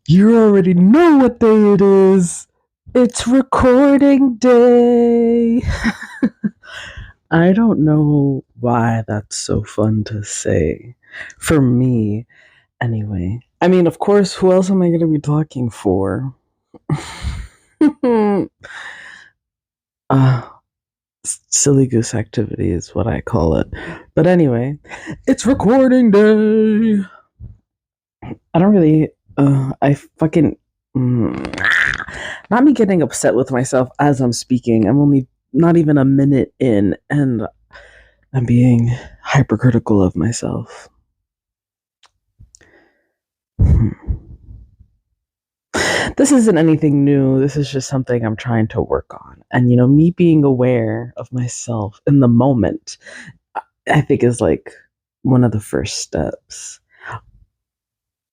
You already know what day it is. It's recording day. I don't know why that's so fun to say. For me, anyway. I mean, of course, who else am I going to be talking for? uh, Silly goose activity is what I call it. But anyway, it's recording day. I don't really. I fucking. Not me getting upset with myself as I'm speaking. I'm only not even a minute in, and I'm being hypercritical of myself. This isn't anything new. This is just something I'm trying to work on. And, me being aware of myself in the moment, I think is like one of the first steps.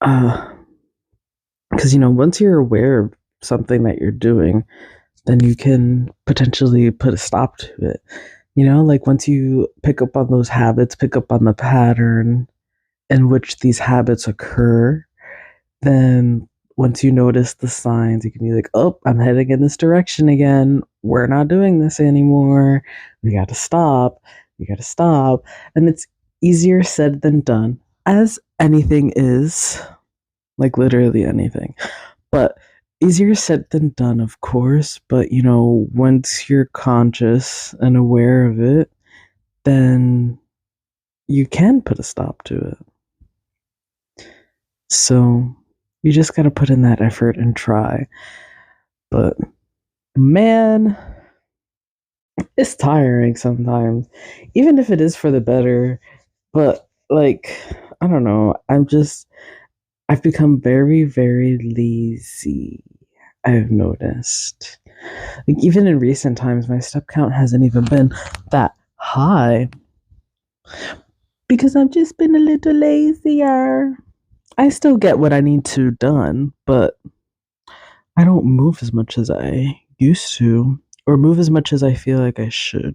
Because, once you're aware of something that you're doing, then you can potentially put a stop to it. Like once you pick up on those habits, pick up on the pattern in which these habits occur, then once you notice the signs, you can be like, oh, I'm heading in this direction again. We're not doing this anymore. We got to stop. We got to stop. And it's easier said than done, as anything is, like literally anything. But easier said than done, of course. But, once you're conscious and aware of it, then you can put a stop to it. So you just got to put in that effort and try. But man, it's tiring sometimes, even if it is for the better. But like, I don't know. I've become very, very lazy. I've noticed. Like, even in recent times, my step count hasn't even been that high because I've just been a little lazier. I still get what I need to done, but I don't move as much as I used to, or move as much as I feel like I should,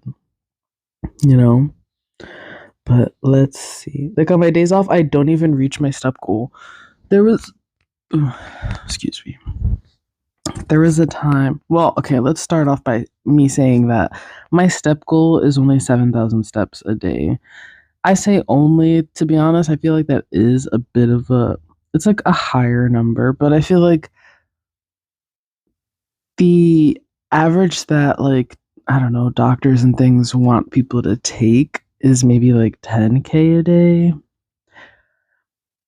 you know? But let's see. Like on my days off, I don't even reach my step goal. There was, excuse me. There was a time. Well, okay, let's start off by me saying that my step goal is only 7,000 steps a day. I say only, to be honest, I feel like that is a bit of it's like a higher number, but I feel like the average that, like, I don't know, doctors and things want people to take is maybe like 10K a day.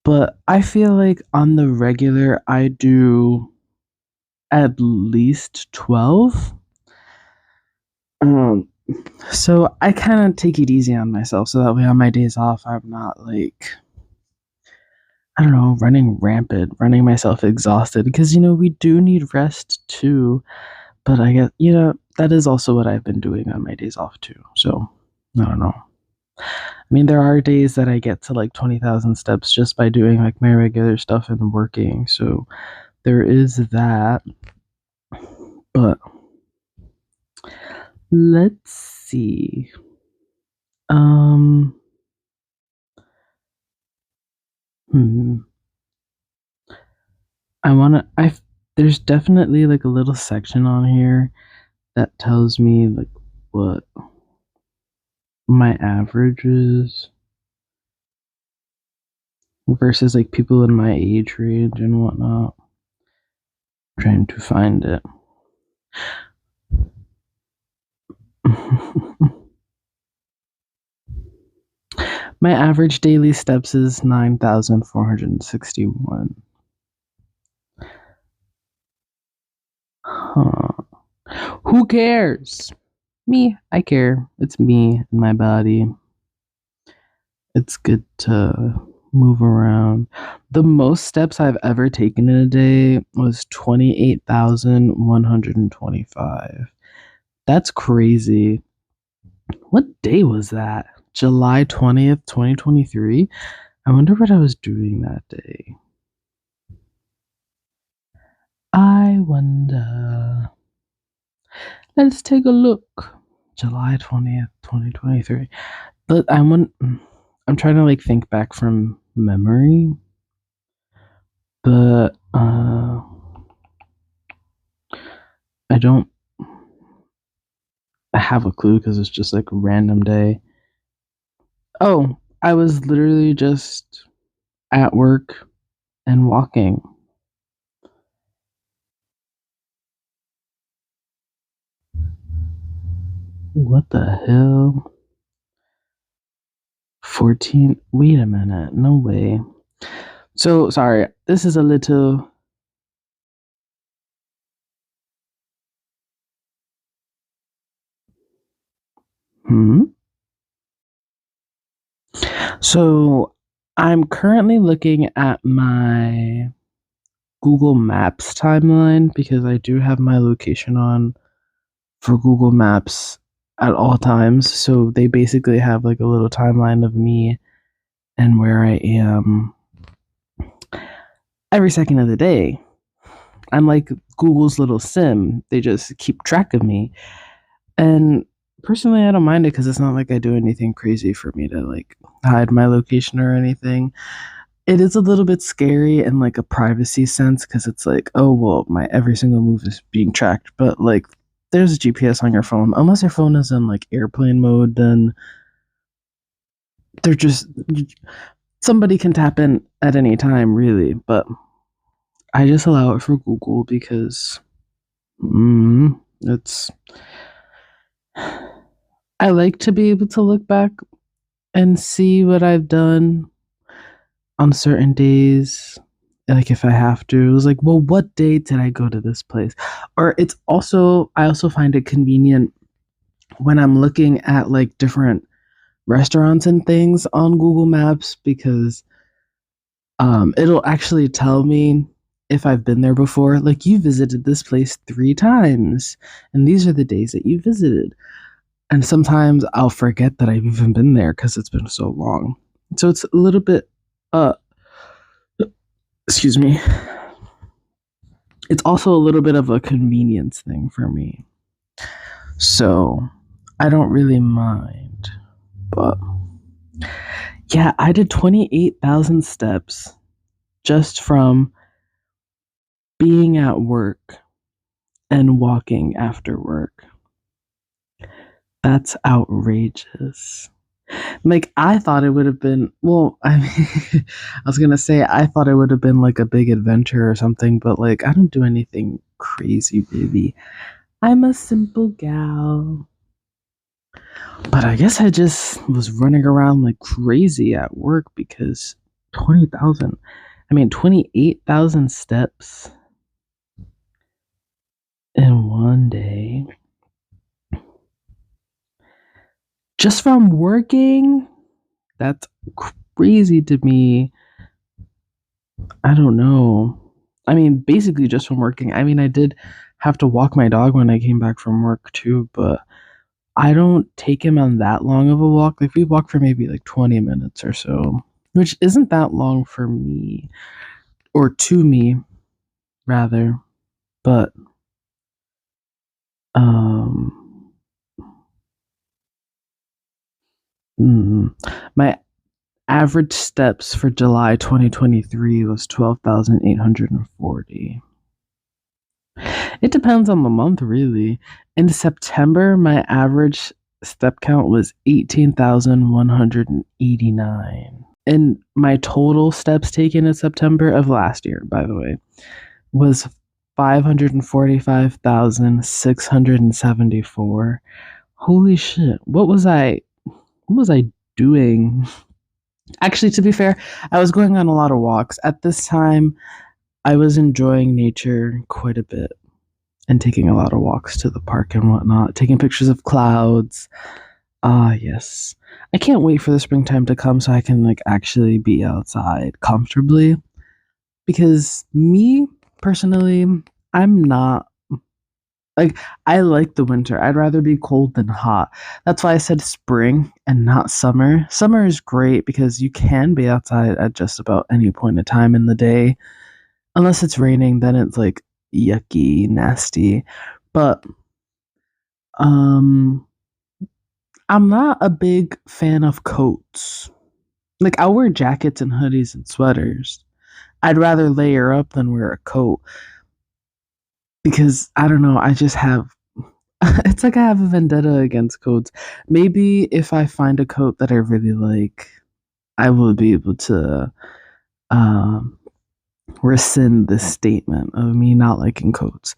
But I feel like on the regular, I do at least 12. Um, so I kind of take it easy on myself so that way on my days off, I'm not like, I don't know, running rampant, running myself exhausted because, we do need rest too. But I guess, that is also what I've been doing on my days off too. So I don't know. I mean, there are days that I get to like 20,000 steps just by doing like my regular stuff and working. So there is that. But let's see. Hmm. There's definitely like a little section on here that tells me like what my average is versus like people in my age range and whatnot. I'm trying to find it. My average daily steps is 9,461. Huh. Who cares? Me, I care. It's me and my body. It's good to move around. The most steps I've ever taken in a day was 28,125. That's crazy. What day was that? July 20th, 2023? I wonder what I was doing that day. I wonder. Let's take a look. July 20th, 2023. But I'm trying to like think back from memory. But I don't have a clue because it's just like a random day. Oh, I was literally just at work and walking. What the hell? 14. Wait a minute. No way. So, sorry. This is a little. Hmm. So, I'm currently looking at my Google Maps timeline because I do have my location on for Google Maps at all times. So, they basically have like a little timeline of me and where I am every second of the day. I'm like Google's little sim. They just keep track of me. And personally, I don't mind it because it's not like I do anything crazy for me to like hide my location or anything. It is a little bit scary in like a privacy sense because it's like, oh, well, my every single move is being tracked. But like, there's a GPS on your phone. Unless your phone is in like airplane mode, then they're just somebody can tap in at any time, really. But I just allow it for Google because it's. I like to be able to look back and see what I've done on certain days. Like if I have to, it was like, well, what day did I go to this place? Or it's also, I also find it convenient when I'm looking at like different restaurants and things on Google Maps because it'll actually tell me if I've been there before. Like you visited this place 3 times, and these are the days that you visited. And sometimes I'll forget that I've even been there because it's been so long. So it's a little bit, uh, excuse me. It's also a little bit of a convenience thing for me. So I don't really mind. But yeah, I did 28,000 steps just from being at work and walking after work. That's outrageous. Like I thought it would have been well, I mean I was gonna say I thought it would have been like a big adventure or something, but like I don't do anything crazy, baby. I'm a simple gal. But I guess I just was running around like crazy at work because 20,000, I mean 28,000 steps in one day. Just from working? That's crazy to me. I don't know. I mean, basically just from working. I mean, I did have to walk my dog when I came back from work too, but I don't take him on that long of a walk. Like we walk for maybe like 20 minutes or so, which isn't that long for me or to me rather. But um my average steps for July 2023 was 12,840. It depends on the month, really. In September, my average step count was 18,189. And my total steps taken in September of last year, by the way, was 545,674. Holy shit. What was I doing? Actually, to be fair, I was going on a lot of walks. At this time, I was enjoying nature quite a bit and taking a lot of walks to the park and whatnot, taking pictures of clouds. Ah, yes. I can't wait for the springtime to come so I can like actually be outside comfortably. Because me personally, I'm not like I like the winter. I'd rather be cold than hot. That's why I said spring and not summer. Summer is great because you can be outside at just about any point in time in the day. Unless it's raining, then it's like yucky, nasty. But um I'm not a big fan of coats. Like I'll wear jackets and hoodies and sweaters. I'd rather layer up than wear a coat because I don't know, I just have it's like I have a vendetta against coats. Maybe if I find a coat that I really like, I will be able to um, rescind this statement of me not liking coats.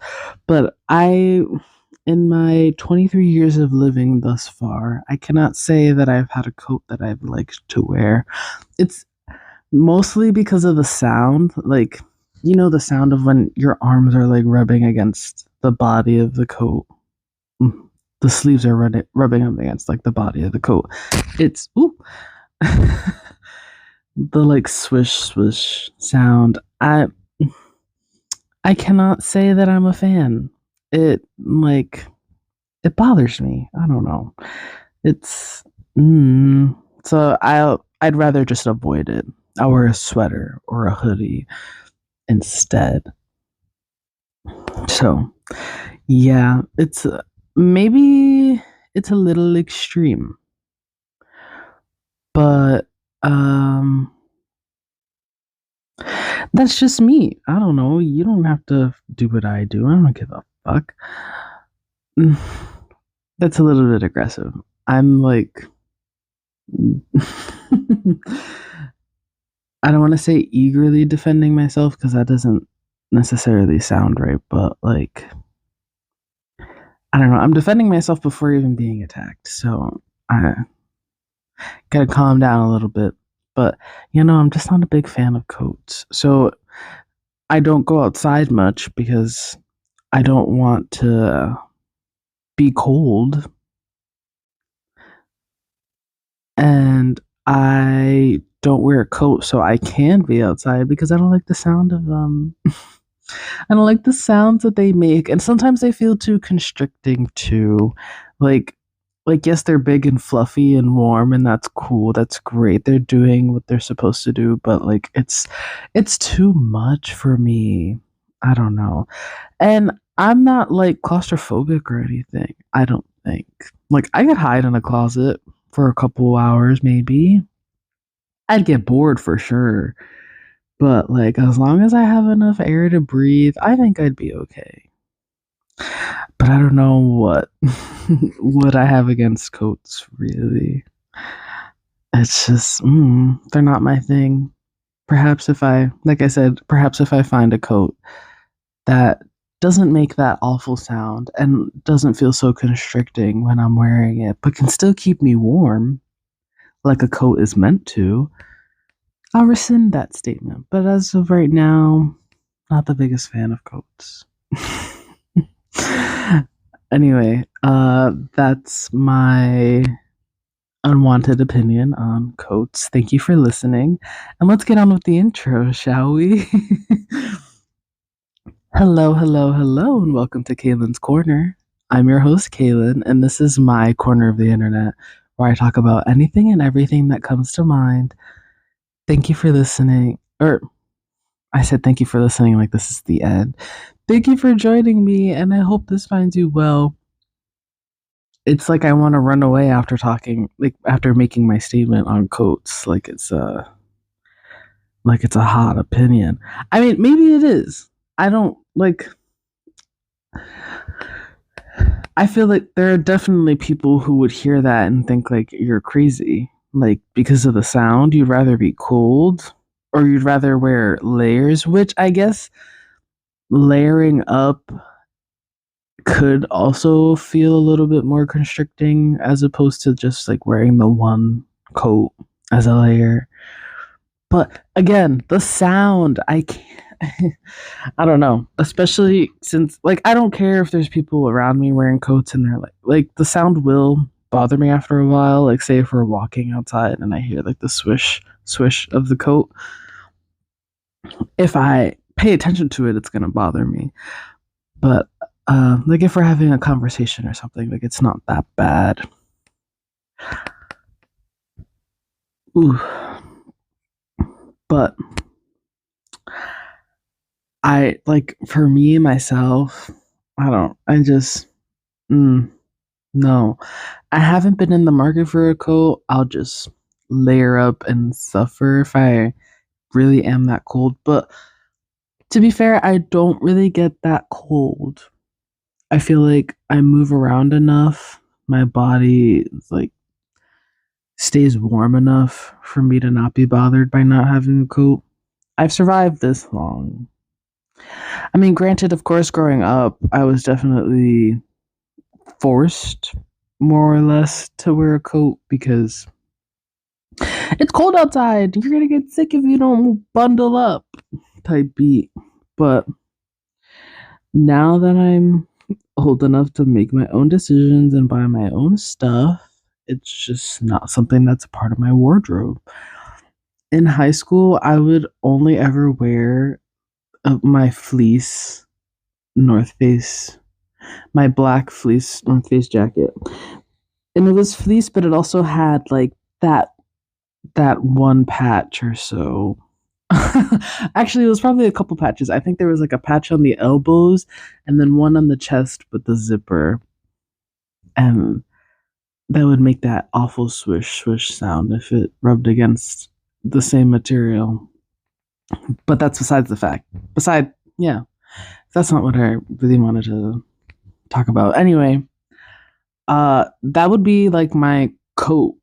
But in my 23 years of living thus far, I cannot say that I've had a coat that I've liked to wear. It's mostly because of the sound. Like, you know, the sound of when your arms are like rubbing against the body of the coat. Mm. The sleeves are rubbing up against like the body of the coat. It's ooh. The like swish swish sound. I cannot say that I'm a fan. It like it bothers me. I don't know. It's so I'd rather just avoid it. I'll wear a sweater or a hoodie instead. So yeah, it's maybe it's a little extreme, but um, that's just me. I don't know. You don't have to do what I do. I don't give a fuck. Mm, that's a little bit aggressive. I'm like, I don't want to say eagerly defending myself because that doesn't necessarily sound right, but like, I don't know. I'm defending myself before even being attacked. So I gotta calm down a little bit. But, I'm just not a big fan of coats. So I don't go outside much because I don't want to be cold. And I don't wear a coat so I can be outside because I don't like the sound of I don't like the sounds that they make, and sometimes they feel too constricting too. Like yes, they're big and fluffy and warm, and that's cool. That's great. They're doing what they're supposed to do, but like it's too much for me. I don't know. And I'm not like claustrophobic or anything. I don't think. Like I could hide in a closet for a couple hours maybe. I'd get bored for sure. But like as long as I have enough air to breathe, I think I'd be okay. But I don't know what what I have against coats really. It's just they're not my thing. Perhaps if I like I said, perhaps if I find a coat that doesn't make that awful sound and doesn't feel so constricting when I'm wearing it, but can still keep me warm like a coat is meant to, I'll rescind that statement. But as of right now, not the biggest fan of coats. Anyway, that's my unwanted opinion on coats. Thank you for listening. And let's get on with the intro, shall we? Hello, hello, hello, and welcome to Kaylin's Corner. I'm your host, Kaylin, and this is my corner of the internet where I talk about anything and everything that comes to mind. Thank you for listening. Or, I said thank you for listening like this is the end. Thank you for joining me, and I hope this finds you well. It's like I want to run away after after making my statement on coats, like it's a hot opinion. I mean, maybe it is. I don't like. I feel like there are definitely people who would hear that and think like you're crazy, like because of the sound. You'd rather be cold, or you'd rather wear layers, which I guess layering up could also feel a little bit more constricting as opposed to just like wearing the one coat as a layer. But again, the sound, I can't, I don't know, especially since like I don't care if there's people around me wearing coats and they're like the sound will bother me after a while. Like say if we're walking outside and I hear like the swish swish of the coat, if I pay attention to it, it's gonna bother me. But like if we're having a conversation or something, like it's not that bad. Ooh. But I like for me myself, I just no. I haven't been in the market for a coat. I'll just layer up and suffer if I really am that cold. But To be fair, I don't really get that cold. I feel like I move around enough. My body like stays warm enough for me to not be bothered by not having a coat. I've survived this long. I mean, granted, of course, growing up, I was definitely forced more or less to wear a coat because it's cold outside. You're gonna get sick if you don't bundle up type beat. But now that I'm old enough to make my own decisions and buy my own stuff, it's just not something that's a part of my wardrobe. In high school, I would only ever wear my fleece North Face, my black fleece North Face jacket. And it was fleece, but it also had like that one patch or so. Actually, it was probably a couple patches. I think there was like a patch on the elbows and then one on the chest with the zipper. And that would make that awful swish swish sound if it rubbed against the same material. But that's besides the fact. Yeah, that's not what I really wanted to talk about. Anyway, that would be like my coat.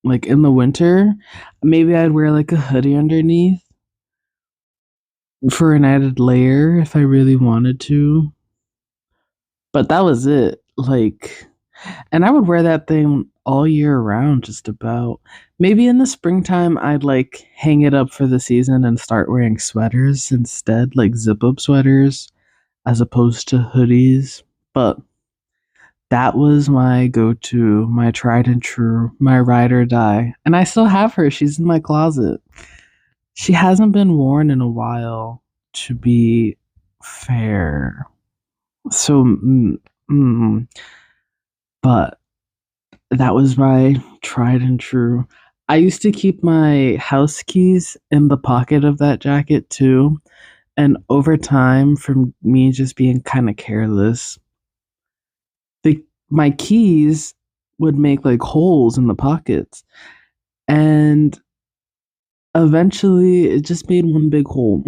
Like in the winter, maybe I'd wear like a hoodie underneath for an added layer if I really wanted to. But that was it. Like, and I would wear that thing all year round, just about. Maybe in the springtime, I'd like hang it up for the season and start wearing sweaters instead, like zip up sweaters, as opposed to hoodies. But that was my go to, my tried and true, my ride or die. And I still have her. She's in my closet. She hasn't been worn in a while, to be fair. So, but that was my tried and true. I used to keep my house keys in the pocket of that jacket too. And over time, from me just being kind of careless, my keys would make like holes in the pockets. And eventually, it just made one big hole.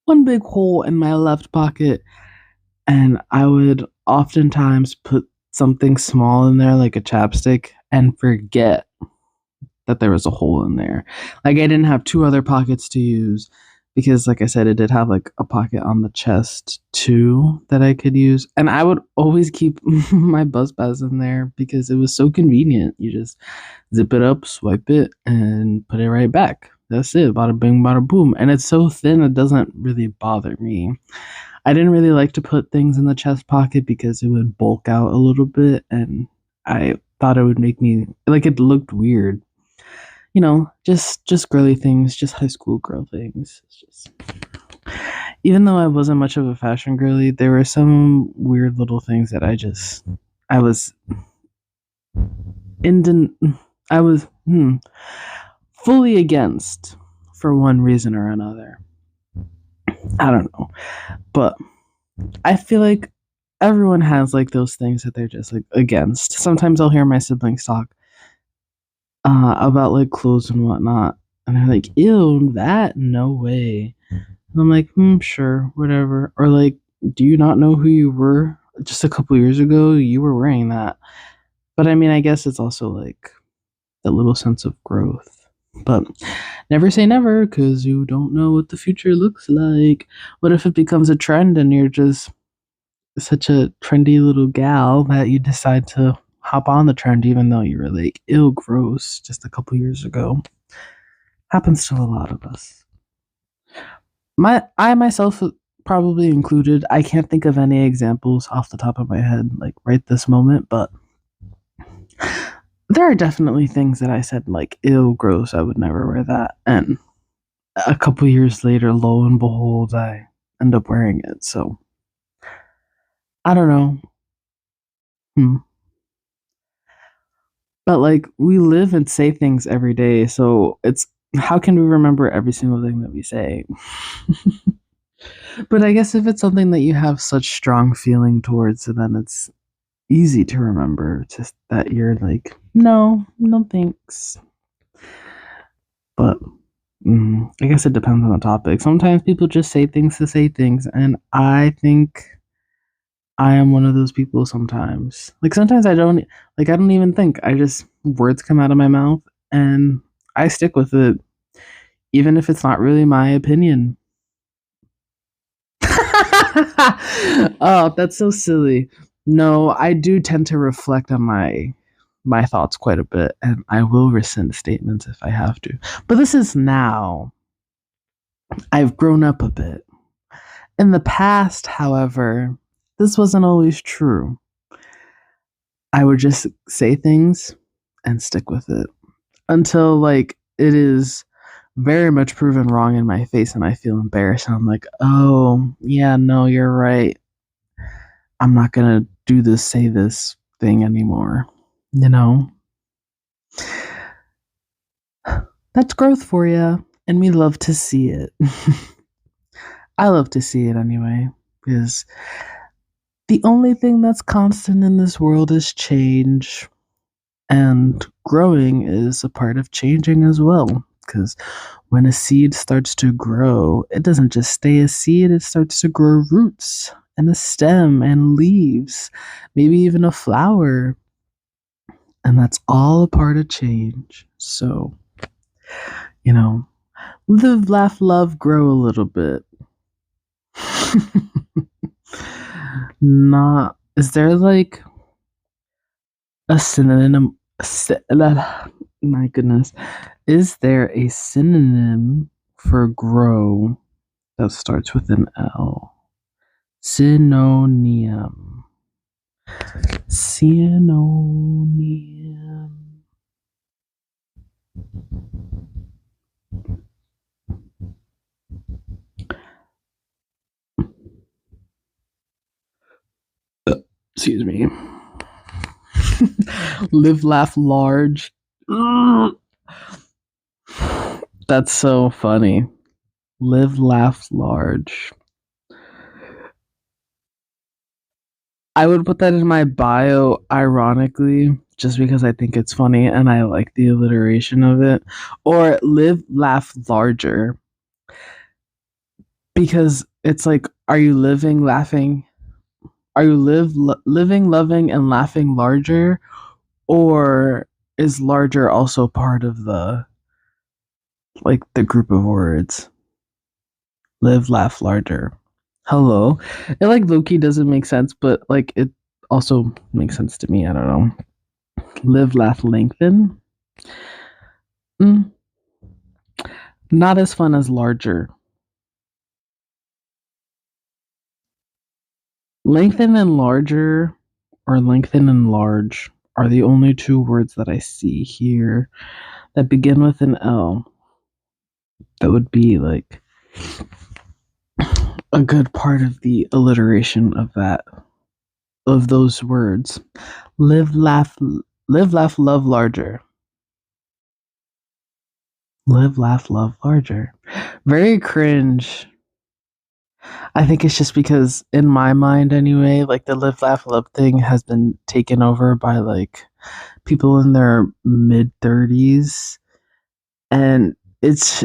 One big hole in my left pocket. And I would oftentimes put something small in there, like a chapstick, and forget that there was a hole in there. Like I didn't have two other pockets to use because, like I said, it did have like a pocket on the chest too that I could use. And I would always keep my buzz pass in there because it was so convenient. You just zip it up, swipe it, and put it right back. That's it. Bada bing, bada boom. And it's so thin, it doesn't really bother me. I didn't really like to put things in the chest pocket because it would bulk out a little bit and I thought it would make me like it looked weird. You know, just girly things, just high school girl things. It's just even though I wasn't much of a fashion girly, there were some weird little things that I was in I was fully against for one reason or another. I don't know. But I feel like everyone has like those things that they're just like against. Sometimes I'll hear my siblings talk about like clothes and whatnot, and they're like, "Ew, that no way." And I'm like, sure, whatever." Or like, "Do you not know who you were just a couple years ago? You were wearing that." But I mean, I guess it's also like that little sense of growth. But never say never, because you don't know what the future looks like. What if it becomes a trend and you're just such a trendy little gal that you decide to hop on the trend even though you were like ill gross just a couple years ago? Happens to a lot of us. I myself probably included. I can't think of any examples off the top of my head like right this moment, but there are definitely things that I said like ill gross, I would never wear that. And a couple years later, lo and behold, I end up wearing it. So I don't know. Hmm. But like we live and say things every day, so it's how can we remember every single thing that we say? But I guess if it's something that you have such strong feeling towards, then it's easy to remember. Just that you're like, no, no thanks. But I guess it depends on the topic. Sometimes people just say things to say things, and I think I am one of those people sometimes. Like sometimes I don't even think. I just words come out of my mouth and I stick with it even if it's not really my opinion. Oh, that's so silly. No, I do tend to reflect on my thoughts quite a bit and I will rescind statements if I have to. But this is now. I've grown up a bit. In the past, however, this wasn't always true. I would just say things and stick with it until like it is very much proven wrong in my face and I feel embarrassed and I'm like, "Oh, yeah, no, you're right. I'm not going to do this say this thing anymore." You know? That's growth for you and we love to see it. I love to see it anyway because the only thing that's constant in this world is change. And growing is a part of changing as well. Because when a seed starts to grow, it doesn't just stay a seed, it starts to grow roots and a stem and leaves, maybe even a flower. And that's all a part of change. So, you know, live, laugh, love, grow a little bit. Not, is there like a synonym? My goodness. Is there a synonym for grow that starts with an L? Synonym. Synonym. Excuse me. Live, laugh, large. That's so funny. Live, laugh, large. I would put that in my bio ironically, just because I think it's funny and I like the alliteration of it. Or live, laugh, larger. Because it's like, are you living, laughing? Are you living, loving, and laughing larger? Or is larger also part of the group of words? Live, laugh, larger. Hello. It like Loki doesn't make sense, but like it also makes sense to me. I don't know. Live, laugh, lengthen. Mm, not as fun as larger. Lengthen and larger, or lengthen and large, are the only two words that I see here that begin with an L. That would be like a good part of the alliteration of those words. Live, laugh, live, laugh, love larger. Live, laugh, love larger. Very cringe. I think it's just because in my mind anyway, like the live, laugh, love thing has been taken over by like people in their mid 30s and it's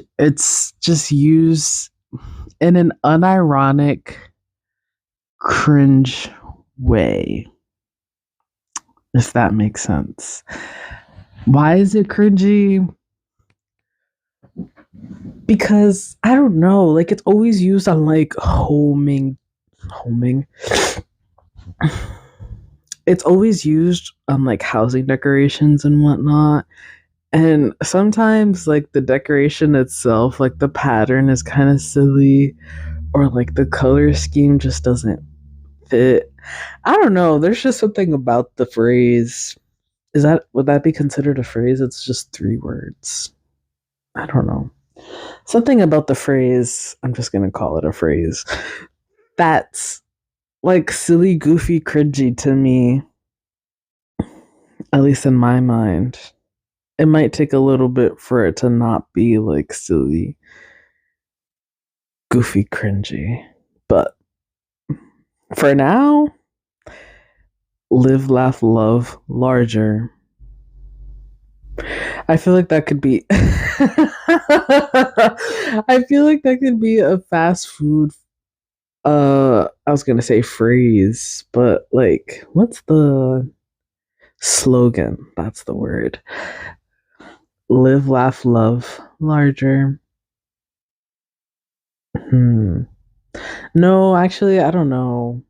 just used in an unironic cringe way, if that makes sense. Why is it cringy? Because I don't know, like it's always used on like homing. It's always used on like housing decorations and whatnot. And sometimes like the decoration itself, like the pattern is kind of silly or like the color scheme just doesn't fit. I don't know. There's just something about the phrase. Would that be considered a phrase? It's just three words. I don't know. Something about the phrase, I'm just going to call it a phrase. That's like silly, goofy, cringy to me, at least in my mind. It might take a little bit for it to not be like silly, goofy, cringy. But for now, live, laugh, love larger. I feel like that could be I feel like that could be a fast food I was gonna say phrase, but like what's the slogan? That's the word. Live, laugh, love larger. Hmm. No, actually, I don't know.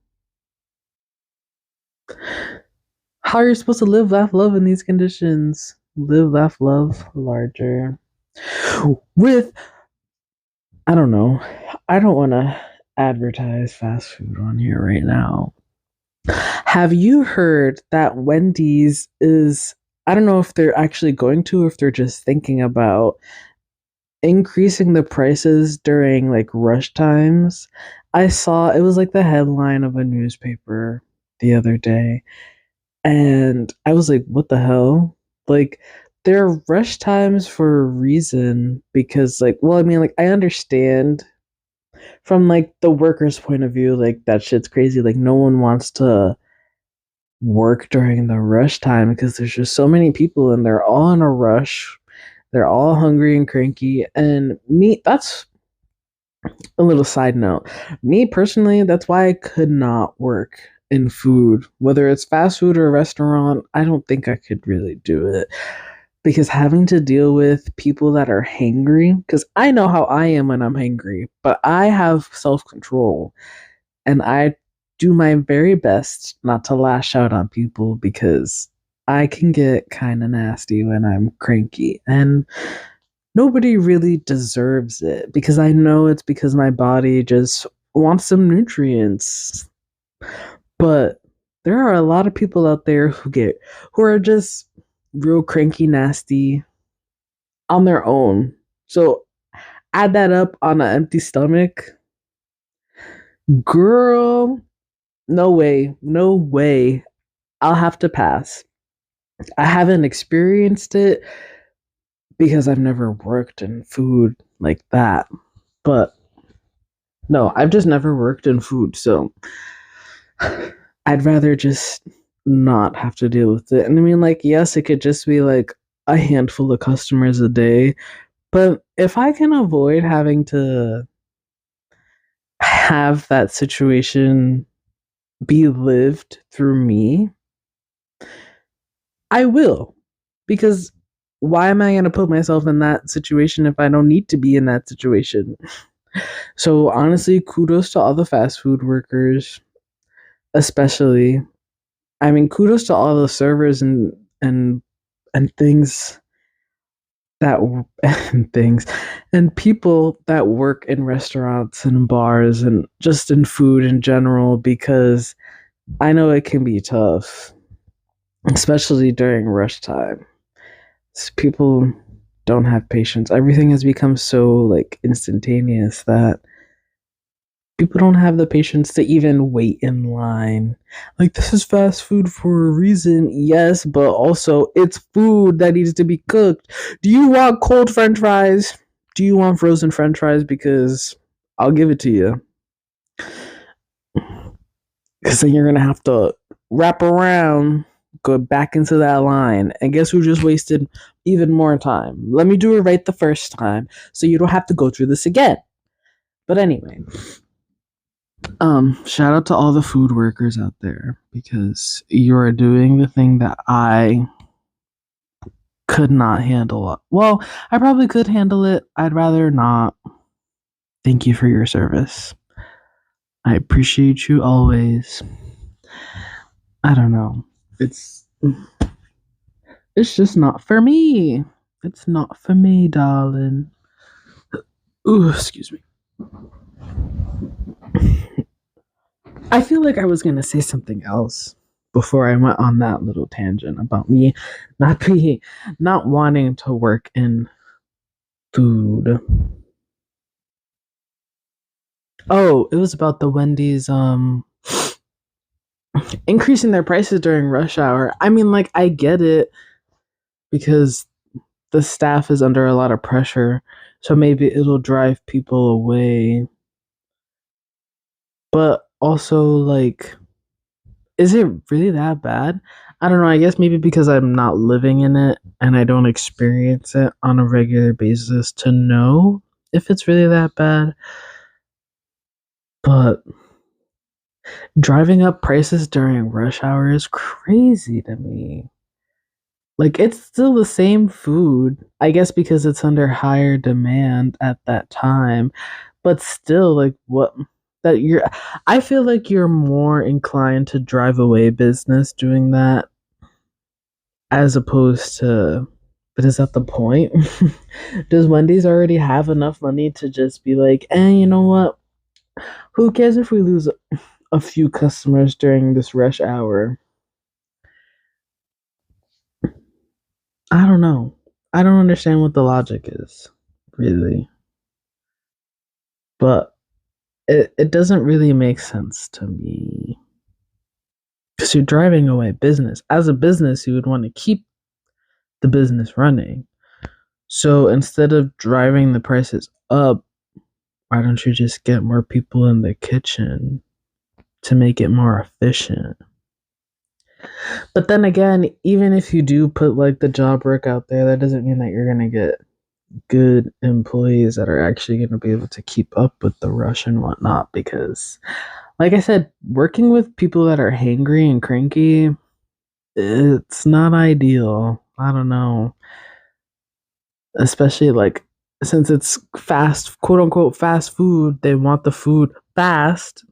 How are you supposed to live, laugh, love in these conditions? Live, laugh, love larger. With, I don't know. I don't want to advertise fast food on here right now. Have you heard that Wendy's is, I don't know if they're actually going to, or if they're just thinking about increasing the prices during like rush times? I saw it was like the headline of a newspaper the other day. And I was like, what the hell? Like, there are rush times for a reason because, like, well, I mean, like, I understand from, like, the worker's point of view, like, that shit's crazy. Like, no one wants to work during the rush time because there's just so many people and they're all in a rush. They're all hungry and cranky. And me, that's a little side note. Me personally, that's why I could not work in food, whether it's fast food or a restaurant. I don't think I could really do it because having to deal with people that are hangry, because I know how I am when I'm hangry, but I have self control and I do my very best not to lash out on people because I can get kind of nasty when I'm cranky. And nobody really deserves it because I know it's because my body just wants some nutrients. But there are a lot of people out there who are just real cranky nasty on their own. So add that up on an empty stomach. Girl, no way. No way. I'll have to pass. I haven't experienced it because I've never worked in food like that. But no, I've just never worked in food, so I'd rather just not have to deal with it. And I mean, like, yes, it could just be like a handful of customers a day, but if I can avoid having to have that situation be lived through me, I will. Because why am I going to put myself in that situation if I don't need to be in that situation? So, honestly, kudos to all the fast food workers, especially. I mean, kudos to all the servers and things that and things and people that work in restaurants and bars and just in food in general because I know it can be tough, especially during rush time. People don't have patience. Everything has become so like instantaneous that people don't have the patience to even wait in line. Like, this is fast food for a reason, yes, but also it's food that needs to be cooked. Do you want cold french fries? Do you want frozen french fries? Because I'll give it to you. Because then you're going to have to wrap around, go back into that line. And guess who just wasted even more time? Let me do it right the first time so you don't have to go through this again. But anyway, shout out to all the food workers out there because you're doing the thing that I could not handle. Well, I probably could handle it. I'd rather not. Thank you for your service. I appreciate you always. I don't know. It's it's just not for me. It's not for me, darling. Ooh, excuse me. I feel like I was gonna say something else before I went on that little tangent about me not wanting to work in food. Oh, it was about the Wendy's increasing their prices during rush hour. I mean, like, I get it because the staff is under a lot of pressure, so maybe it'll drive people away. But also, like, is it really that bad? I don't know. I guess maybe because I'm not living in it and I don't experience it on a regular basis to know if it's really that bad. But driving up prices during rush hour is crazy to me. Like, it's still the same food, I guess because it's under higher demand at that time, but still, like, what that you're, I feel like you're more inclined to drive away business doing that as opposed to, but is that the point? Does Wendy's already have enough money to just be like, you know what? Who cares if we lose a few customers during this rush hour? I don't know. I don't understand what the logic is, really. But it doesn't really make sense to me. Because you're driving away business. As a business, you would want to keep the business running. So instead of driving the prices up, why don't you just get more people in the kitchen to make it more efficient? But then again, even if you do put like the job work out there, that doesn't mean that you're going to get good employees that are actually going to be able to keep up with the rush and whatnot. Because, like I said, working with people that are hangry and cranky, it's not ideal. I don't know. Especially like since it's fast, quote unquote, fast food, they want the food fast.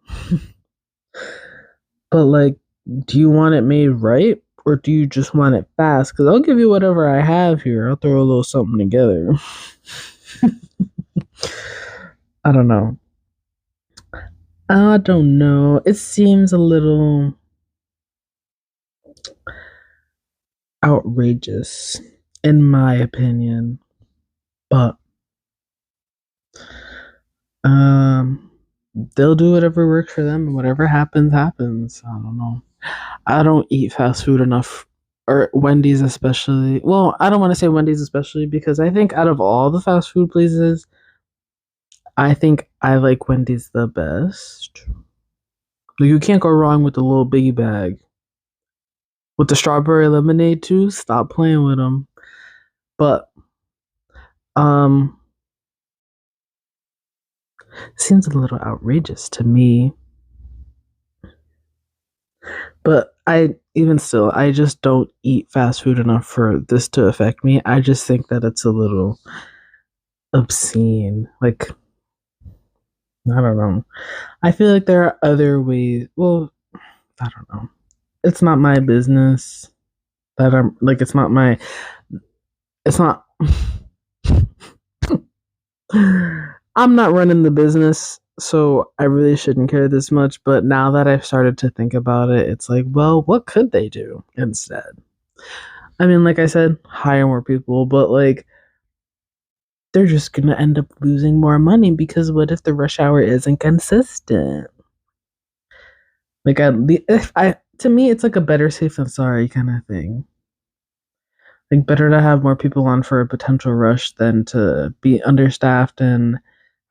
But like, do you want it made right or do you just want it fast? Because I'll give you whatever I have here. I'll throw a little something together. I don't know. I don't know. It seems a little outrageous, in my opinion. But um, they'll do whatever works for them, and whatever happens, happens. I don't know. I don't eat fast food enough, or Wendy's especially. Well, I don't want to say Wendy's especially because I think out of all the fast food places, I think I like Wendy's the best. Like, you can't go wrong with the little biggie bag. With the strawberry lemonade too, stop playing with them. But um, seems a little outrageous to me. But I even still, I just don't eat fast food enough for this to affect me. I just think that it's a little obscene. Like, I don't know. I feel like there are other ways. Well, I don't know. It's not my business that I'm like. It's not my. It's not. I'm not running the business, so I really shouldn't care this much. But now that I've started to think about it, it's like, well, what could they do instead? I mean, like I said, hire more people, but like they're just gonna end up losing more money because what if the rush hour isn't consistent? Like if I to me, it's like a better safe than sorry kind of thing. Like better to have more people on for a potential rush than to be understaffed and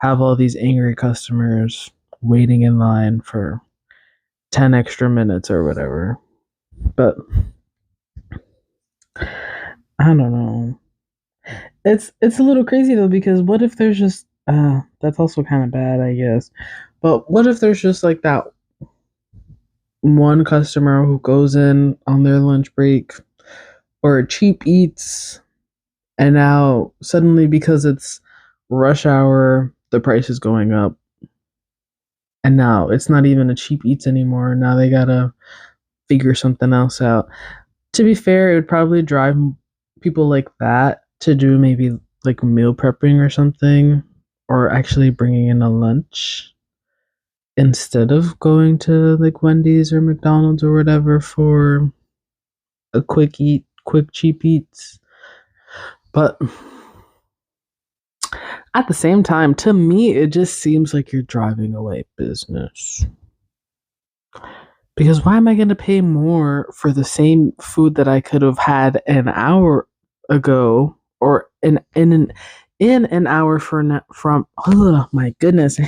have all these angry customers waiting in line for 10 extra minutes or whatever. But I don't know. It's a little crazy though because what if there's just that's also kind of bad, I guess. But what if there's just like that one customer who goes in on their lunch break or cheap eats and now suddenly because it's rush hour the price is going up and now it's not even a cheap eats anymore. Now they gotta figure something else out. To be fair, it would probably drive people like that to do maybe like meal prepping or something, or actually bringing in a lunch instead of going to like Wendy's or McDonald's or whatever for a quick cheap eats. But at the same time, to me, it just seems like you're driving away business. Because why am I going to pay more for the same food that I could have had an hour ago, or in an hour from? Oh my goodness!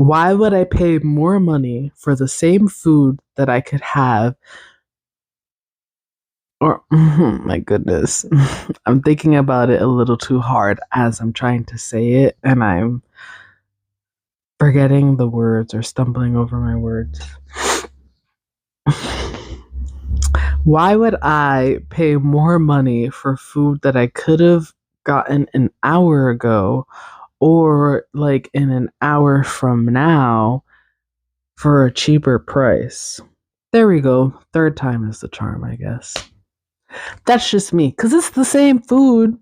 Why would I pay more money for the same food that I could have? Or, my goodness, I'm thinking about it a little too hard as I'm trying to say it, and I'm forgetting the words or stumbling over my words. Why would I pay more money for food that I could have gotten an hour ago or like in an hour from now for a cheaper price? There we go. Third time is the charm, I guess. That's just me because it's the same food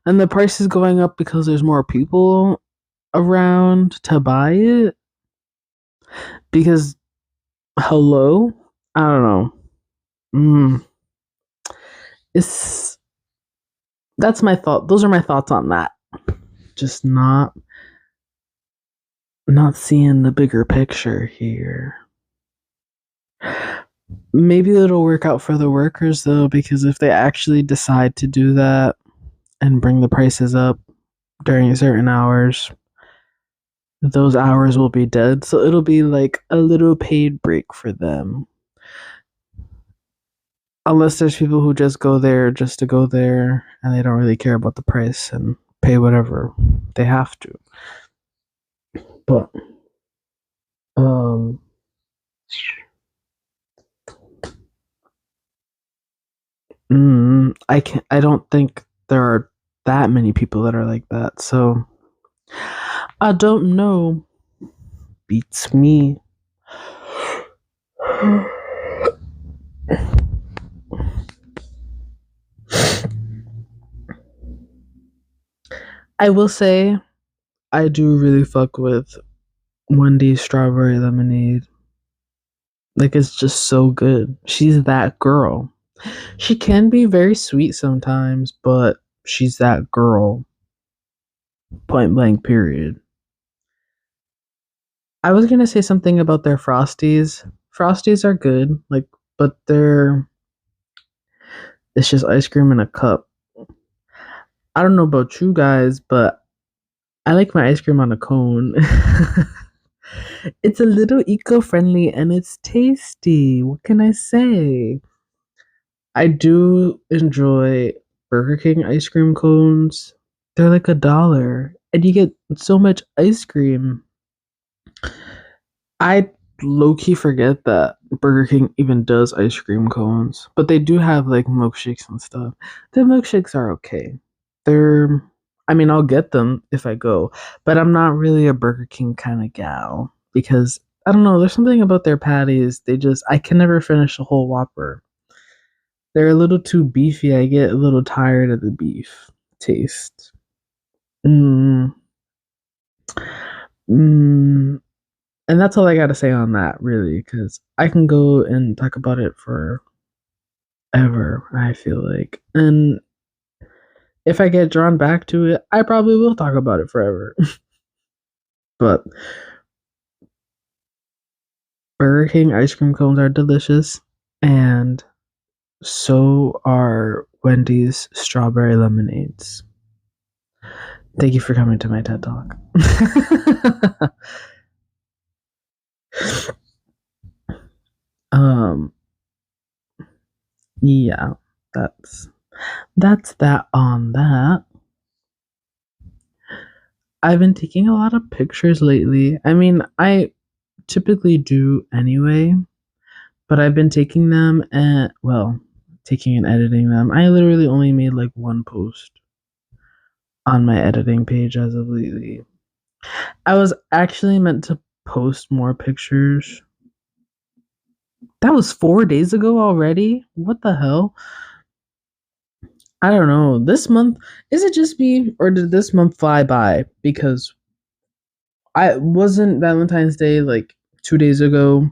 and the price is going up because there's more people around to buy it. Because, hello? I don't know. Mm, it's that's my thought. Those are my thoughts on that. Just not seeing the bigger picture here. Maybe it'll work out for the workers though, because if they actually decide to do that and bring the prices up during certain hours, those hours will be dead. So it'll be like a little paid break for them. Unless there's people who just go there just to go there and they don't really care about the price and pay whatever they have to. But um I don't think there are that many people that are like that. So I don't know. Beats me. I will say I do really fuck with Wendy's strawberry lemonade. Like it's just so good. She's that girl. She can be very sweet sometimes, but she's that girl. Point blank period. I was gonna say something about their frosties. Frosties are good, like, but it's just ice cream in a cup. I don't know about you guys, but I like my ice cream on a cone. It's a little eco-friendly and it's tasty. What can I say? I do enjoy Burger King ice cream cones. They're like $1 and you get so much ice cream. I low key forget that Burger King even does ice cream cones, but they do have like milkshakes and stuff. The milkshakes are okay. They're, I mean, I'll get them if I go, but I'm not really a Burger King kind of gal because I don't know. There's something about their patties. I can never finish a whole Whopper. They're a little too beefy. I get a little tired of the beef taste. Mm, mm, and that's all I got to say on that, really, because I can go and talk about it forever, I feel like. And if I get drawn back to it, I probably will talk about it forever. But Burger King ice cream cones are delicious, and so are Wendy's strawberry lemonades. Thank you for coming to my TED Talk. um, yeah, that's that on that. I've been taking a lot of pictures lately. I mean, I typically do anyway, but I've been taking them and, well, taking and editing them. I literally only made like one post on my editing page as of lately. I was actually meant to post more pictures. That was 4 days ago already? What the hell? I don't know. This month, is it just me or did this month fly by? Because I wasn't Valentine's Day like 2 days ago.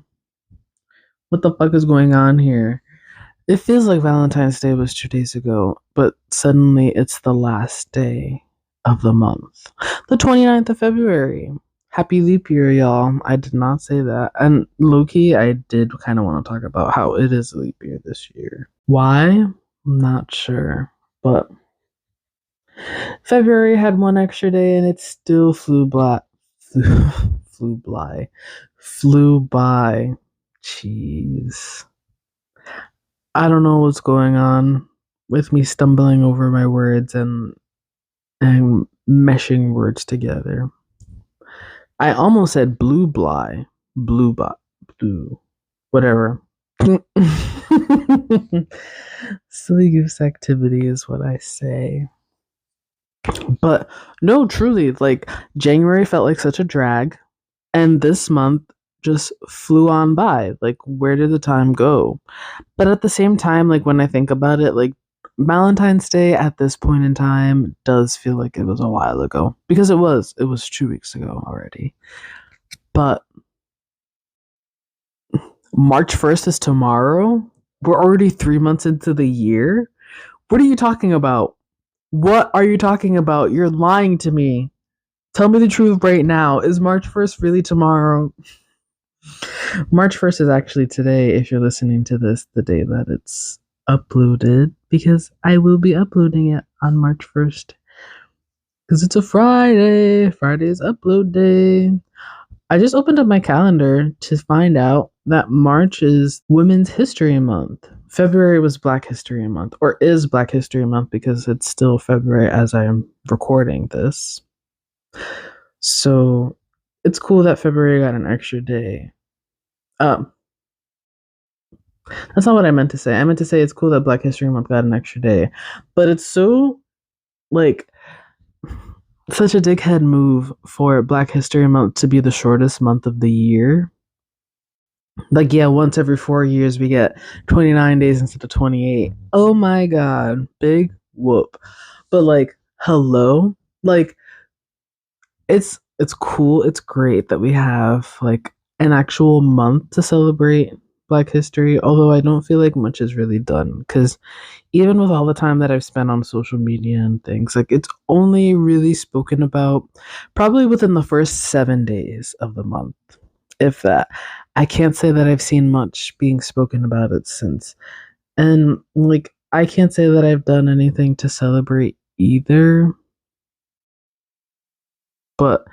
What the fuck is going on here? It feels like Valentine's Day was 2 days ago, but suddenly it's the last day of the month. The 29th of February. Happy leap year, y'all. I did not say that. And low-key, I did kind of want to talk about how it is a leap year this year. Why? I'm not sure. But February had one extra day and it still flew flew by. Jeez. I don't know what's going on with me stumbling over my words and meshing words together. I almost said blue, whatever. Silly goose activity is what I say. But no, truly, like January felt like such a drag, and this month just flew on by. Like, where did the time go? But at the same time, like when I think about it, like Valentine's Day at this point in time does feel like it was a while ago because it was 2 weeks ago already. But March 1st is tomorrow. We're already 3 months into the year. What are you talking about? What are you talking about? You're lying to me. Tell me the truth right now. Is March 1st really tomorrow? March 1st is actually today, if you're listening to this, the day that it's uploaded, because I will be uploading it on March 1st. Because it's a Friday. Friday is upload day. I just opened up my calendar to find out that March is Women's History Month. February was Black History Month, or is Black History Month because it's still February as I am recording this. So it's cool that February got an extra day. That's not what I meant to say. I meant to say it's cool that Black History Month got an extra day. But it's so, like, such a dickhead move for Black History Month to be the shortest month of the year. Like, yeah, once every 4 years we get 29 days instead of 28. Oh my god, big whoop. But like, hello? Like, it's cool, it's great that we have like an actual month to celebrate Black history, although I don't feel like much is really done because even with all the time that I've spent on social media and things, like it's only really spoken about probably within the first 7 days of the month, if that. I can't say that I've seen much being spoken about it since. And like I can't say that I've done anything to celebrate either, but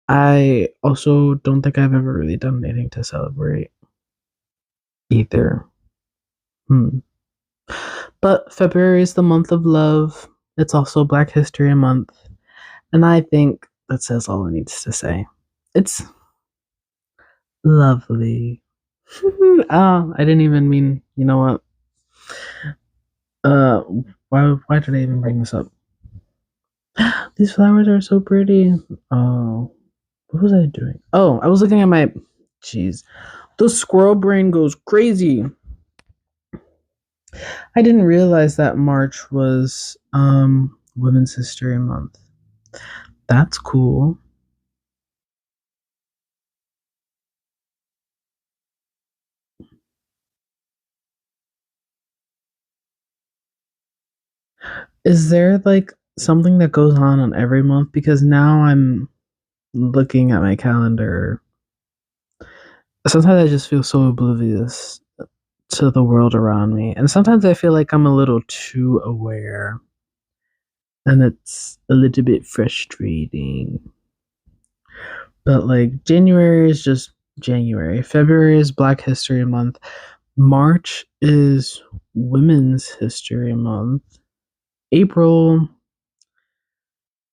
I also don't think I've ever really done anything to celebrate either. Hmm. But February is the month of love. It's also Black History Month. And I think that says all it needs to say. It's lovely. I didn't even mean, you know what? Uh, why did I even bring this up? These flowers are so pretty. Oh, what was I doing? Oh, I was looking at my. Jeez, the squirrel brain goes crazy. I didn't realize that March was Women's History Month. That's cool. Is there like something that goes on every month? Because now I'm looking at my calendar. Sometimes I just feel so oblivious to the world around me. And sometimes I feel like I'm a little too aware. And it's a little bit frustrating. But like January is just January. February is Black History Month. March is Women's History Month. April,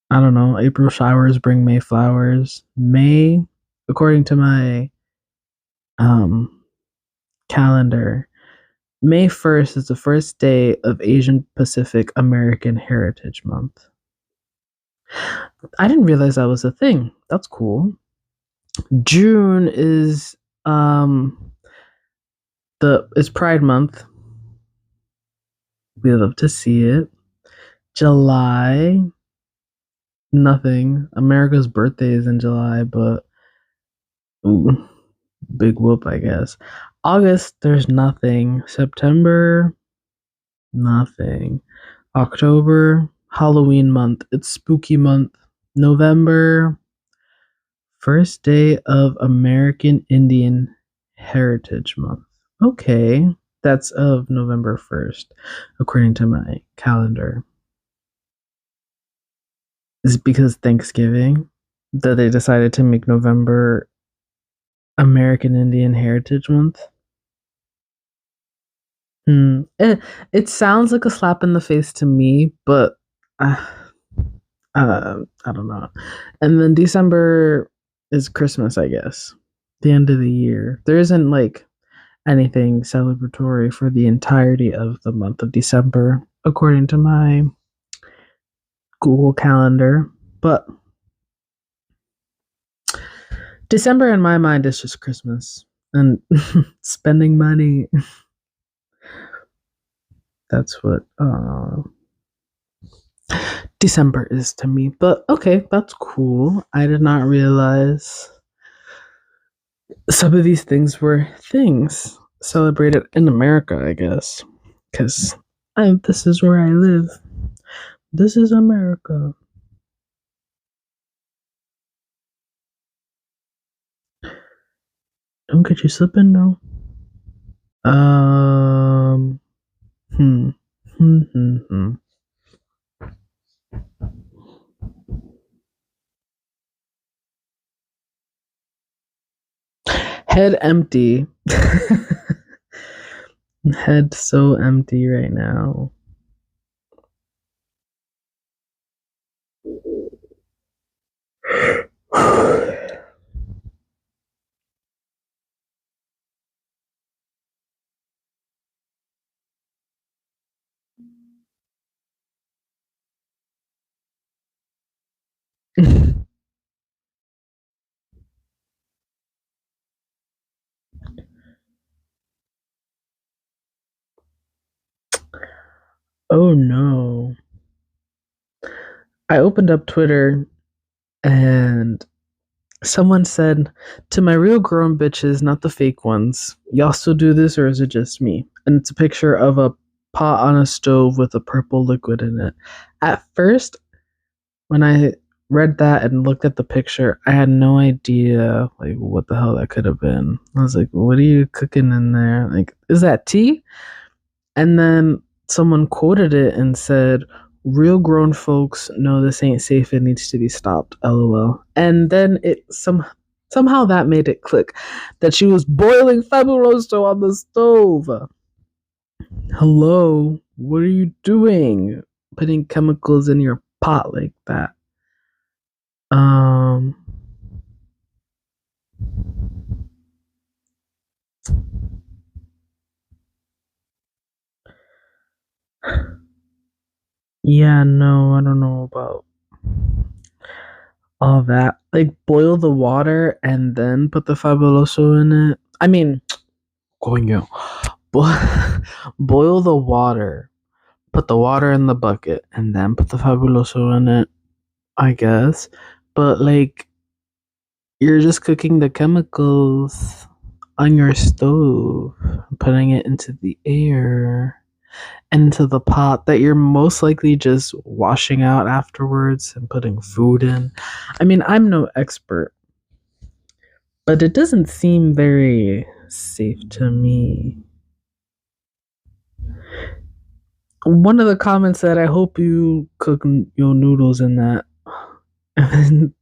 I don't know. April showers bring May flowers. May, according to my um calendar, May 1st is the first day of Asian Pacific American Heritage Month. I didn't realize that was a thing. That's cool. June is the it's Pride Month. We love to see it. July, nothing. America's birthday is in July, but ooh, big whoop, I guess. August, there's nothing. September, nothing. October, Halloween month. It's spooky month. November, first day of American Indian Heritage Month. Okay, that's of November 1st, according to my calendar. Is it because Thanksgiving? that they decided to make November American Indian Heritage Month. It sounds like a slap in the face to me, but uh, I don't know. And then December is Christmas, I guess. The end of the year. There isn't like anything celebratory for the entirety of the month of December, according to my Google Calendar. But December in my mind is just Christmas and spending money. That's what December is to me. But okay, that's cool. I did not realize some of these things were things celebrated in America, I guess. Because this is where I live. This is America. Don't get you slipping, no. Um, hmm. Hmm, hmm, hmm. Head empty. Head so empty right now. Oh no. I opened up Twitter and someone said, "To my real grown bitches, not the fake ones, y'all still do this or is it just me?" And it's a picture of a pot on a stove with a purple liquid in it. At first, when I read that and looked at the picture, I had no idea like what the hell that could have been. I was like, "What are you cooking in there? Like, is that tea?" And then someone quoted it and said, "Real grown folks know this ain't safe. It needs to be stopped. LOL." And then somehow that made it click that she was boiling fabuloso on the stove. Hello, what are you doing? Putting chemicals in your pot like that. Um, yeah, no, I don't know about all that. Like boil the water and then put the fabuloso in it. I mean, coño. Boil the water. Put the water in the bucket and then put the fabuloso in it, I guess. But like you're just cooking the chemicals on your stove, putting it into the air, into the pot that you're most likely just washing out afterwards and putting food in. I mean, I'm no expert, but it doesn't seem very safe to me. One of the comments said, "I hope you cook your noodles in that." And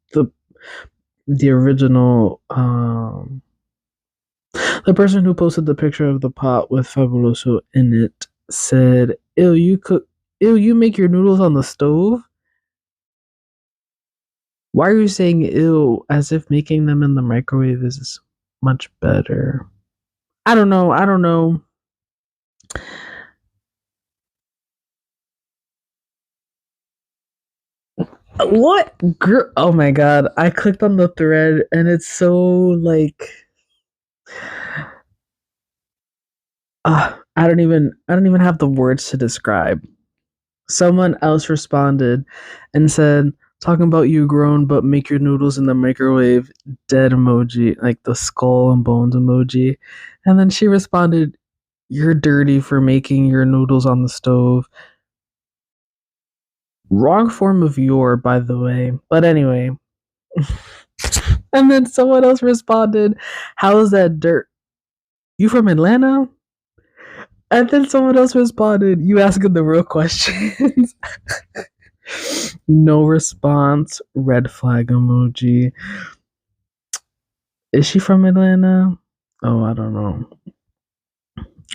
the original the person who posted the picture of the pot with fabuloso in it said, "Ew, you make your noodles on the stove? Why are you saying ew as if making them in the microwave is much better?" I don't know. I don't know. What? Oh my god. I clicked on the thread and it's so like I don't even have the words to describe. Someone else responded and said, "Talking about you grown, but make your noodles in the microwave." Dead emoji, like the skull and bones emoji. And then she responded, "You're dirty for making your noodles on the stove." Wrong form of your, by the way. But anyway. And then someone else responded, "How is that dirt? You from Atlanta?" And then someone else responded, "You asking the real questions." No response. Red flag emoji. Is she from Atlanta? Oh, I don't know.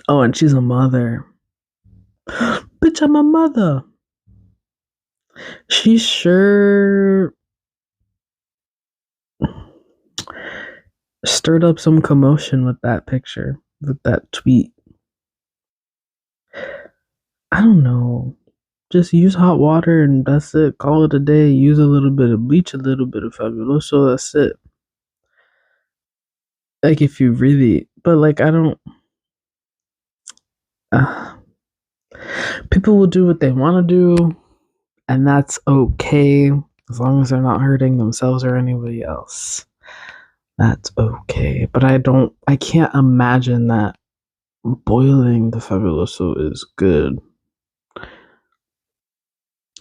Oh, and she's a mother. Bitch, I'm a mother. She sure stirred up some commotion with that picture, with that tweet. I don't know. Just use hot water and that's it. Call it a day. Use a little bit of bleach, a little bit of fabuloso. That's it. Like if you really, but like I don't. Uh, People will do what they want to do, and that's okay as long as they're not hurting themselves or anybody else. That's okay. But I can't imagine that boiling the fabuloso is good.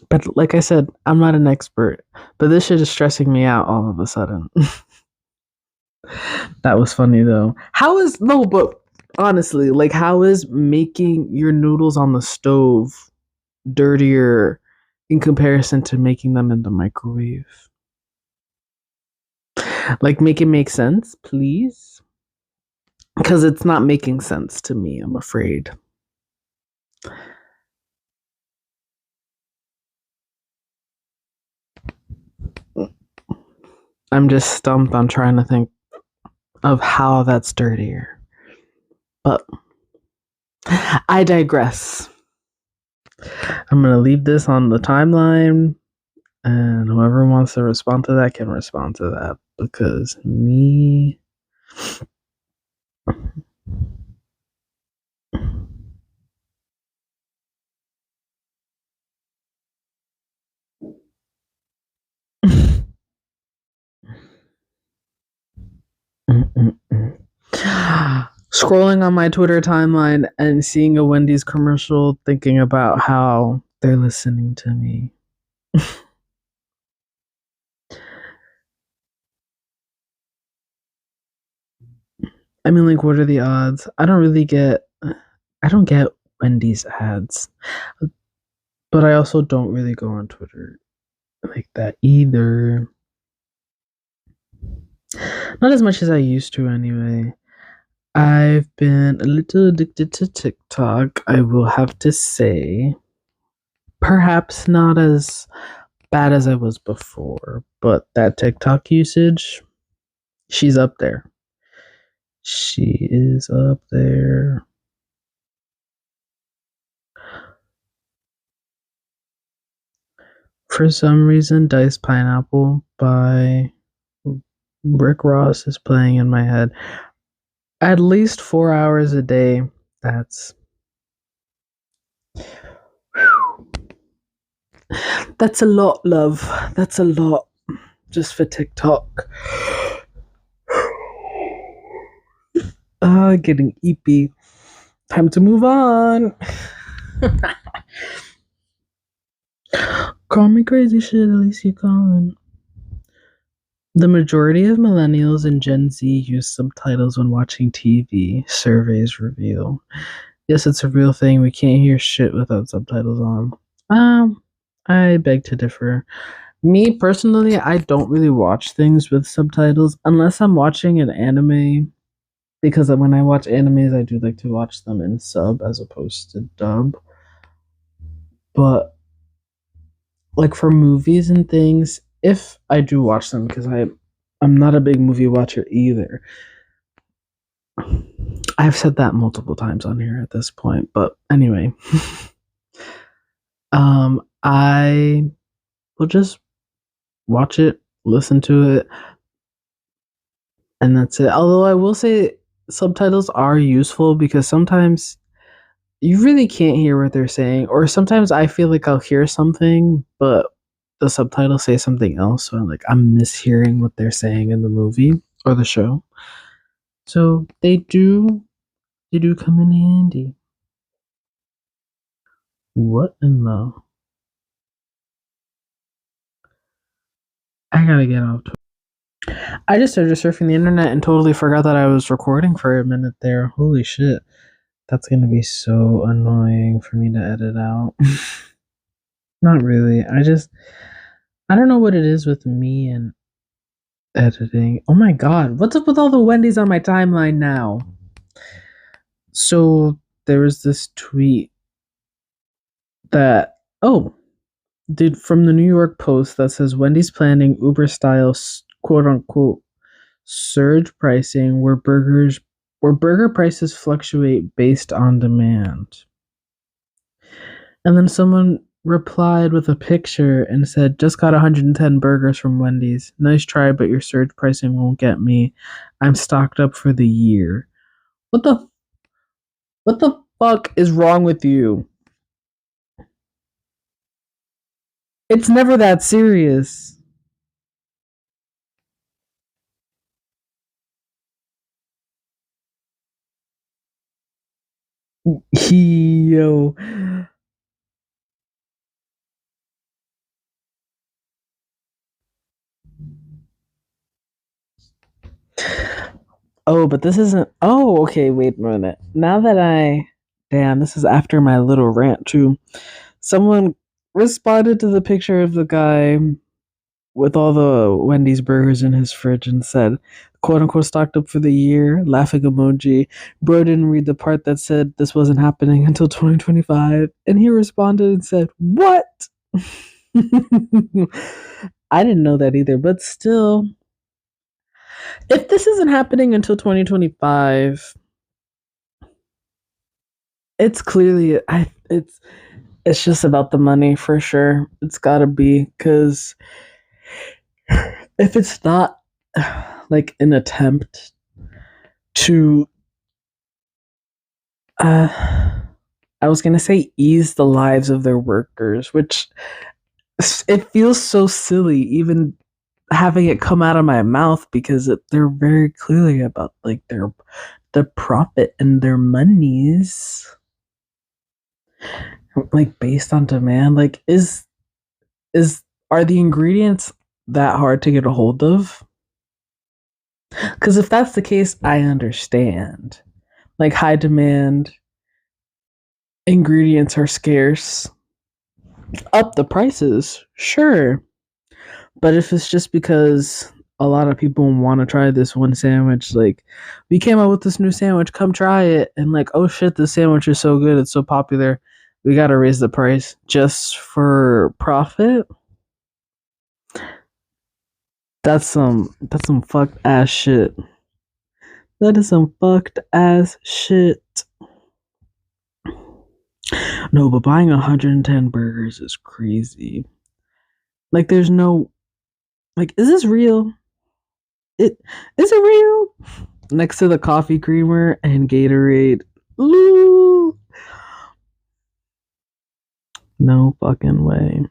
But like I said, I'm not an expert. But this shit is stressing me out all of a sudden. That was funny though. How is no, but honestly, like how is making your noodles on the stove dirtier in comparison to making them in the microwave? Like make it make sense, please. Because it's not making sense to me, I'm afraid. I'm just stumped on trying to think of how that's dirtier. But I digress. I'm going to leave this on the timeline, and whoever wants to respond to that can respond to that because me. Scrolling on my Twitter timeline and seeing a Wendy's commercial, thinking about how they're listening to me. I mean, like, what are the odds? I don't get Wendy's ads, but I also don't really go on Twitter like that either. Not as much as I used to, anyway. I've been a little addicted to TikTok, I will have to say. Perhaps not as bad as I was before, but that TikTok usage, she's up there. She is up there. For some reason, Diced Pineapple by Rick Ross is playing in my head. At least 4 hours a day. That's a lot, love. That's a lot just for TikTok. Getting eepy. Time to move on. Call me crazy shit, at least you calling. The majority of millennials and Gen Z use subtitles when watching TV, surveys reveal. Yes, it's a real thing. We can't hear shit without subtitles on. I beg to differ. Me personally, I don't really watch things with subtitles unless I'm watching an anime. Because when I watch animes, I do like to watch them in sub as opposed to dub. But like for movies and things, if I do watch them, because I'm not a big movie watcher either. I've said that multiple times on here at this point, but anyway. I will just watch it, listen to it, and that's it. Although I will say subtitles are useful because sometimes you really can't hear what they're saying, or sometimes I feel like I'll hear something, but the subtitles say something else, so I'm mishearing what they're saying in the movie or the show. So they do come in handy. What in the? I gotta get off. I just started surfing the internet and totally forgot that I was recording for a minute there. Holy shit. That's gonna be so annoying for me to edit out. Not really. I don't know what it is with me and editing. Oh my god, what's up with all the Wendy's on my timeline now? So there was this tweet that, oh, dude, from the New York Post that says Wendy's planning Uber style quote unquote surge pricing where burger prices fluctuate based on demand. And then someone replied with a picture and said, "Just got 110 burgers from Wendy's. Nice try, but your surge pricing won't get me. I'm stocked up for the year." What the what the fuck is wrong with you? It's never that serious. Yo. Oh, but this isn't. Oh, okay. Wait a minute. Now that I. Damn, this is after my little rant, too. Someone responded to the picture of the guy with all the Wendy's burgers in his fridge and said, quote unquote, stocked up for the year, laughing emoji. Bro didn't read the part that said this wasn't happening until 2025. And he responded and said, what? I didn't know that either, but still, if this isn't happening until 2025, it's clearly, it's just about the money for sure. It's gotta be, because if it's not like an attempt to I was gonna say ease the lives of their workers, which it feels so silly even having it come out of my mouth because they're very clearly about like the profit and their monies, like based on demand. Like is are the ingredients that hard to get a hold of? Because if that's the case, I understand. Like high demand, ingredients are scarce, up the prices, sure. But if it's just because a lot of people want to try this one sandwich, like we came out with this new sandwich, come try it, and like, oh shit, this sandwich is so good, it's so popular, we gotta raise the price just for profit. That's some fucked ass shit. That is some fucked ass shit. No, but buying 110 burgers is crazy. Like, there's no like, is this real? It is it real? Next to the coffee creamer and Gatorade. Ooh, no fucking way.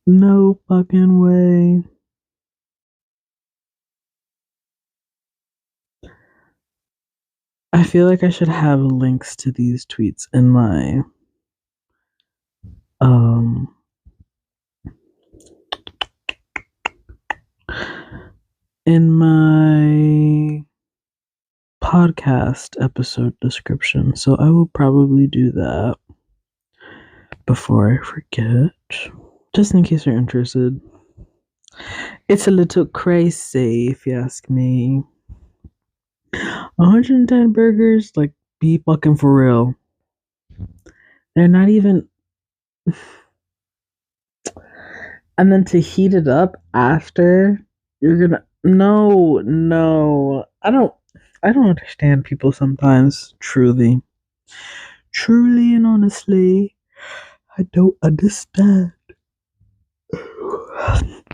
No fucking way. I feel like I should have links to these tweets um in my podcast episode description. So I will probably do that before I forget. Just in case you're interested. It's a little crazy if you ask me. 110 burgers, like be fucking for real. They're not even. And then to heat it up after, you're gonna. No, no. I don't understand people sometimes. Truly. Truly and honestly, I don't understand.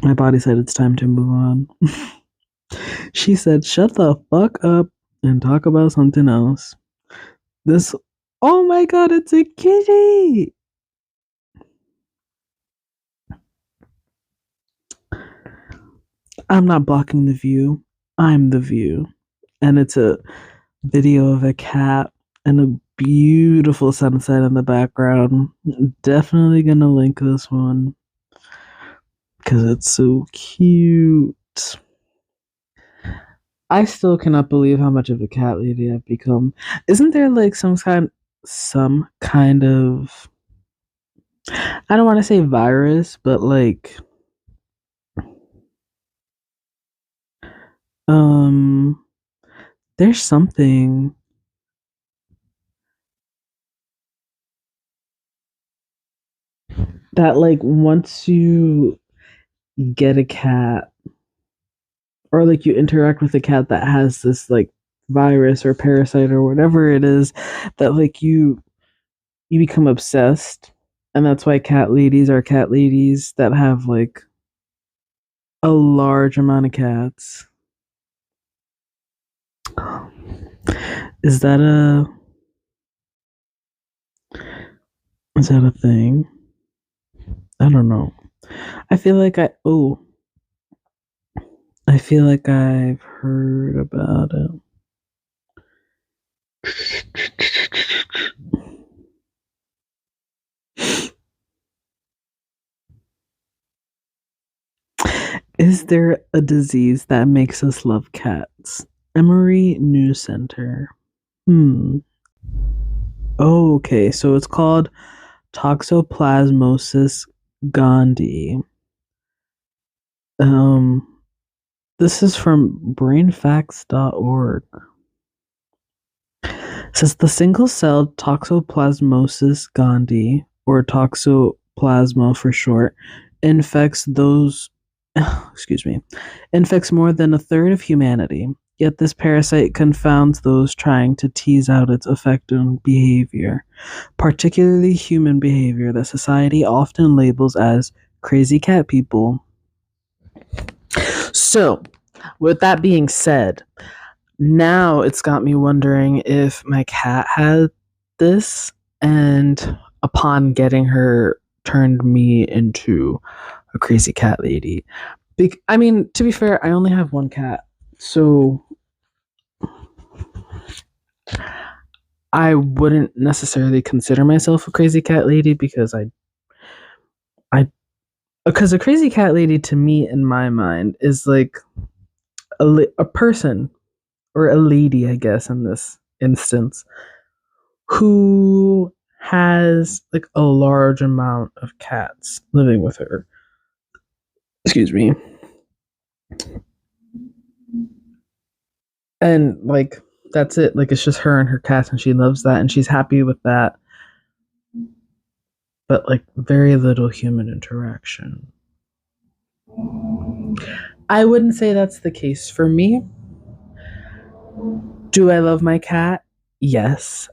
My body said it's time to move on. She said, shut the fuck up and talk about something else. This. Oh my god, it's a kitty! I'm not blocking the view. I'm the view. And it's a video of a cat and a beautiful sunset in the background. Definitely gonna link this one because it's so cute. I still cannot believe how much of a cat lady I've become. Isn't there like some kind of I don't want to say virus, but like um there's something that like once you get a cat or like you interact with a cat that has this like virus or parasite or whatever it is that like you become obsessed, and that's why cat ladies are cat ladies that have like a large amount of cats. Is that a is that a thing? I don't know. I feel like I feel like I've heard about it. Is there a disease that makes us love cats? Emory News Center. Hmm. Oh, okay, so it's called Toxoplasmosis gondii. Um, this is from brainfacts.org. It says the single-celled Toxoplasmosis gondii, or Toxoplasma for short, infects those excuse me, infects more than a third of humanity. Yet this parasite confounds those trying to tease out its effect on behavior, particularly human behavior that society often labels as crazy cat people. So, with that being said, now it's got me wondering if my cat had this, and upon getting her, turned me into a crazy cat lady. I mean, to be fair, I only have one cat, so I wouldn't necessarily consider myself a crazy cat lady I, because a crazy cat lady to me, in my mind, is like a person or a lady, I guess, in this instance, who has like a large amount of cats living with her. Excuse me. And like that's it. Like it's just her and her cats and she loves that and she's happy with that. But like very little human interaction. I wouldn't say that's the case for me. Do I love my cat? Yes.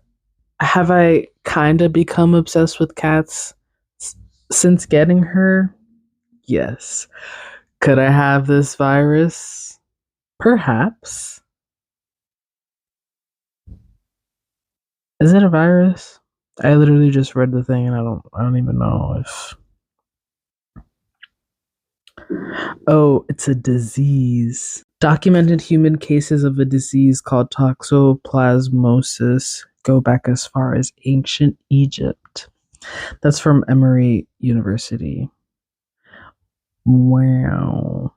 Have I kind of become obsessed with cats since getting her? Yes. Could I have this virus? Perhaps. Is it a virus? I literally just read the thing and I don't even know if oh, it's a disease. Documented human cases of a disease called toxoplasmosis go back as far as ancient Egypt. That's from Emory University. Wow.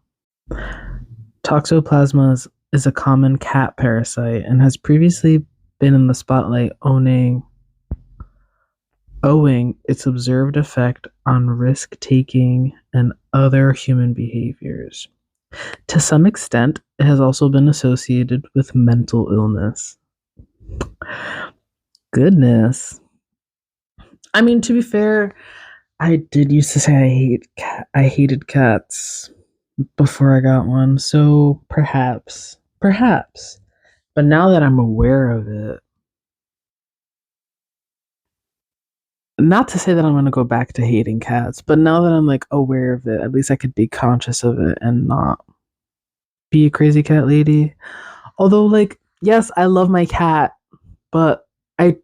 Toxoplasma is a common cat parasite and has previously been in the spotlight owing its observed effect on risk taking and other human behaviors. To some extent, it has also been associated with mental illness. Goodness. I mean, to be fair, I did used to say I hated cats before I got one, so perhaps. But now that I'm aware of it, not to say that I'm going to go back to hating cats, but now that I'm like aware of it, at least I could be conscious of it and not be a crazy cat lady. Although like yes, I love my cat, but I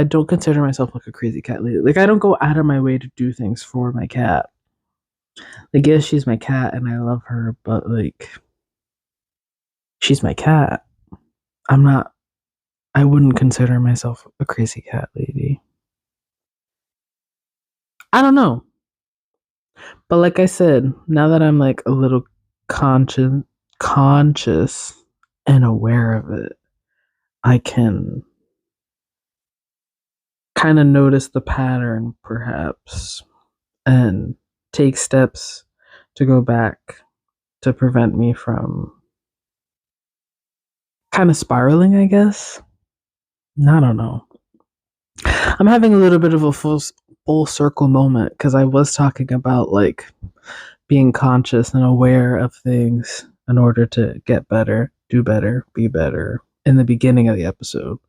don't consider myself like a crazy cat lady. Like I don't go out of my way to do things for my cat. Like yes, she's my cat and I love her, but like she's my cat. I'm not I wouldn't consider myself a crazy cat lady. I don't know. But like I said, now that I'm like a little conscious and aware of it, I can kind of notice the pattern, perhaps, and take steps to go back to prevent me from kind of spiraling, I guess. I don't know. I'm having a little bit of a full circle moment because I was talking about like being conscious and aware of things in order to get better, do better, be better in the beginning of the episode.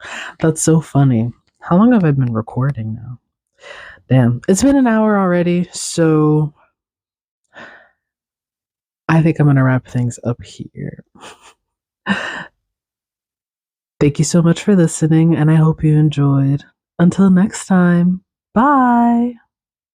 That's so funny. How long have I been recording now? Damn, it's been an hour already, so I think I'm going to wrap things up here. Thank you so much for listening, and I hope you enjoyed. Until next time, bye.